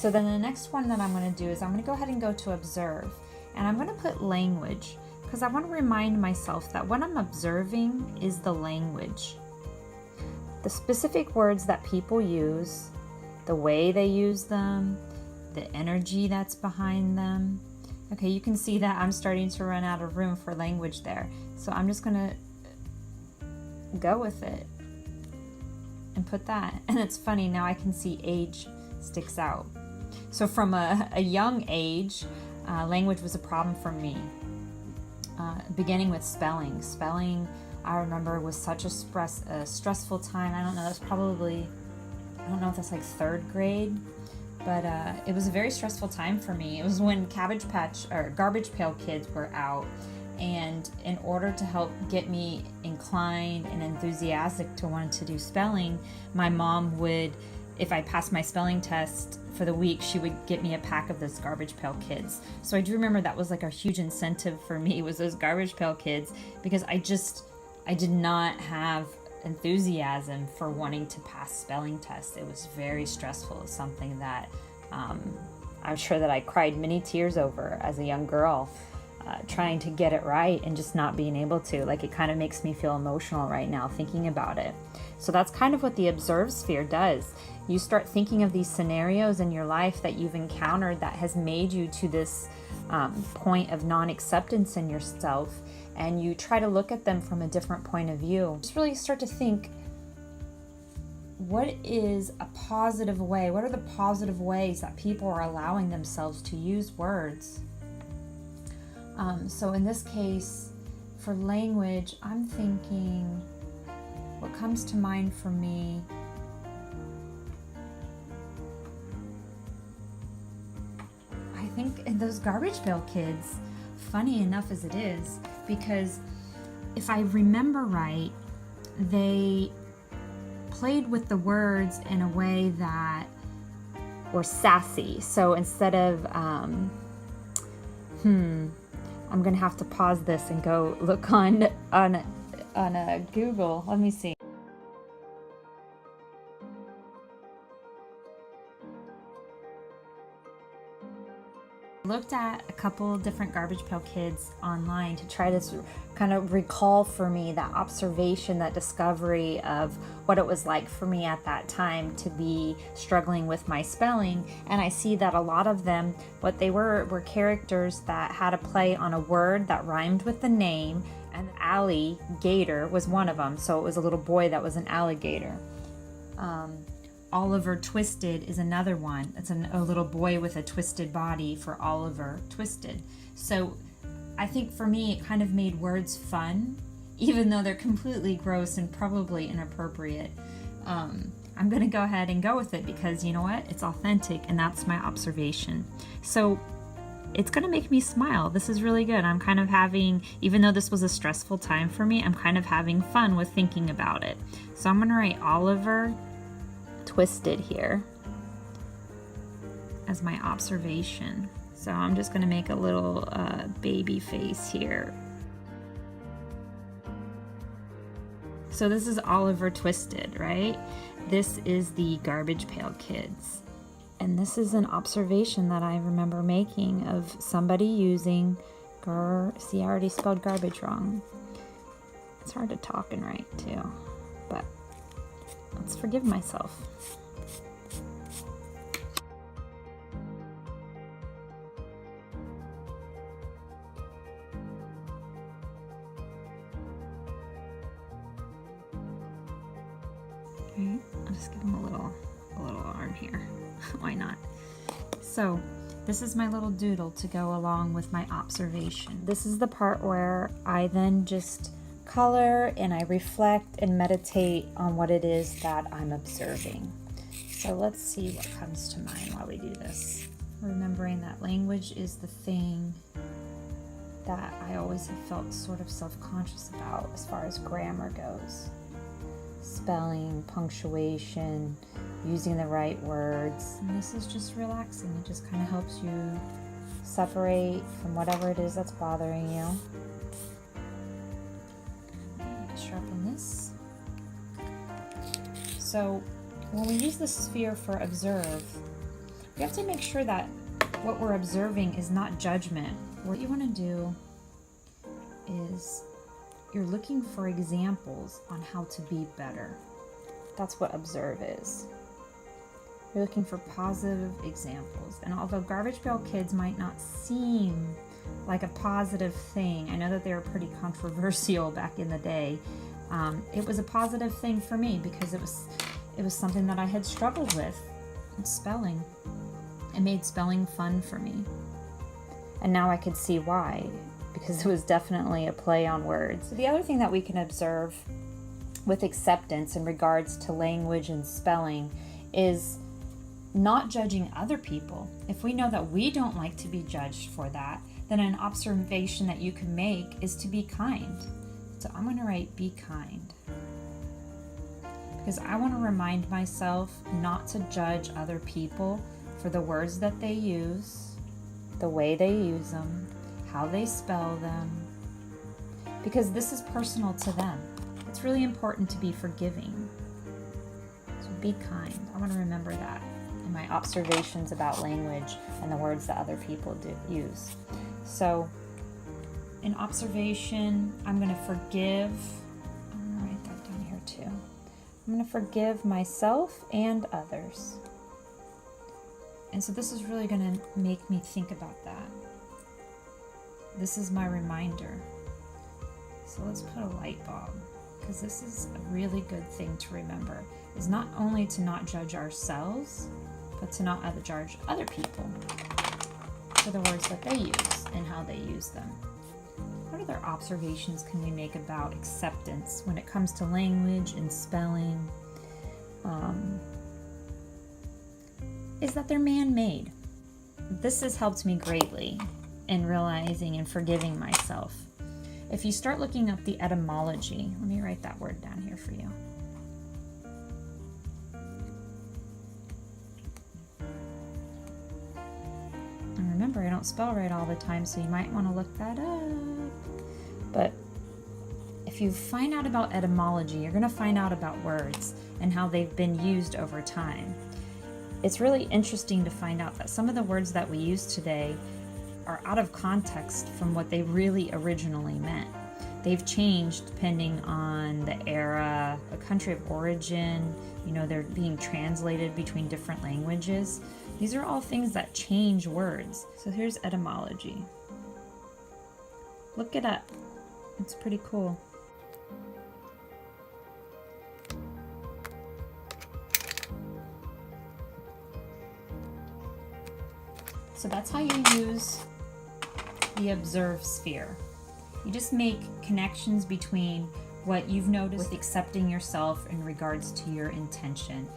So then the next one that I'm going to do is I'm going to go ahead and go to observe, and I'm going to put language, because I want to remind myself that what I'm observing is the language. The specific words that people use, the way they use them, the energy that's behind them. Okay, you can see that I'm starting to run out of room for language there. So I'm just going to go with it and put that. And it's funny, now I can see age sticks out. So from a young age, language was a problem for me. Beginning with spelling. Spelling, I remember, was such a stressful time. I don't know, that's probably, I don't know if that's like 3rd grade, but it was a very stressful time for me. It was when Garbage Pail Kids were out, and in order to help get me inclined and enthusiastic to want to do spelling, my mom would, if I passed my spelling test for the week, she would get me a pack of those Garbage Pail Kids. So I do remember that was like a huge incentive for me, was those Garbage Pail Kids, because I did not have enthusiasm for wanting to pass spelling tests. It was very stressful. It's something that I'm sure that I cried many tears over as a young girl, trying to get it right and just not being able to. Like, it kind of makes me feel emotional right now thinking about it. So that's kind of what the observe sphere does. You start thinking of these scenarios in your life that you've encountered that has made you to this point of non-acceptance in yourself, and you try to look at them from a different point of view. Just really start to think, what is a positive way? What are the positive ways that people are allowing themselves to use words? So in this case, for language, I'm thinking, what comes to mind for me, I think those Garbage Pail Kids, funny enough as it is, because if I remember right, they played with the words in a way that were sassy. So instead of, I'm gonna have to pause this and go look on Google. Let me see. I looked at a couple different Garbage Pail Kids online to try to kind of recall for me that observation, that discovery of what it was like for me at that time to be struggling with my spelling. And I see that a lot of them, what they were characters that had a play on a word that rhymed with the name, and alligator was one of them. So it was a little boy that was an alligator. Oliver Twisted is another one. It's a little boy with a twisted body for Oliver Twisted. So I think for me, it kind of made words fun, even though they're completely gross and probably inappropriate. I'm going to go ahead and go with it because, you know what? It's authentic, and that's my observation. So it's going to make me smile. This is really good. I'm kind of having, even though this was a stressful time for me, I'm kind of having fun with thinking about it. So I'm going to write Oliver Twisted here as my observation. So I'm just going to make a little baby face here. So this is Oliver Twisted, right? This is the Garbage Pail Kids. And this is an observation that I remember making of somebody using see, I already spelled garbage wrong. It's hard to talk and write too, but let's forgive myself. Alright, I'll just give him a little arm here. Why not? So this is my little doodle to go along with my observation. This is the part where I then just color and I reflect and meditate on what it is that I'm observing. So let's see what comes to mind while we do this. Remembering that language is the thing that I always have felt sort of self-conscious about as far as grammar goes. Spelling, punctuation, using the right words. And this is just relaxing. It just kind of helps you separate from whatever it is that's bothering you. Sharpen this. So when we use the sphere for observe, We have to make sure that what we're observing is not judgment. What you want to do is you're looking for examples on how to be better. That's what observe is. You're looking for positive examples. And although Garbage Pail Kids might not seem like a positive thing, I know that they were pretty controversial back in the day. It was a positive thing for me because it was something that I had struggled with. It's spelling. It made spelling fun for me. And now I could see why, because it was definitely a play on words. So the other thing that we can observe with acceptance in regards to language and spelling is not judging other people. If we know that we don't like to be judged for that, then an observation that you can make is to be kind. So I'm going to write be kind. Because I want to remind myself not to judge other people for the words that they use, the way they use them, how they spell them, because this is personal to them. It's really important to be forgiving. So be kind. I want to remember that in my observations about language and the words that other people use. So in observation, I'm going to forgive. I'm going to write that down here too. I'm going to forgive myself and others. And so this is really going to make me think about that. This is my reminder. So let's put a light bulb, because this is a really good thing to remember, is not only to not judge ourselves, but to not judge other people for the words that they use and how they use them. What other observations can we make about acceptance when it comes to language and spelling? Is that they're man-made. This has helped me greatly in realizing and forgiving myself. If you start looking up the etymology, let me write that word down here for you. And remember, I don't spell right all the time, so you might want to look that up. But if you find out about etymology, you're going to find out about words and how they've been used over time. It's really interesting to find out that some of the words that we use today are out of context from what they really originally meant. They've changed depending on the era, the country of origin, they're being translated between different languages. These are all things that change words. So here's etymology. Look it up. It's pretty cool. So that's how you use the observe sphere. You just make connections between what you've noticed with accepting yourself in regards to your intention.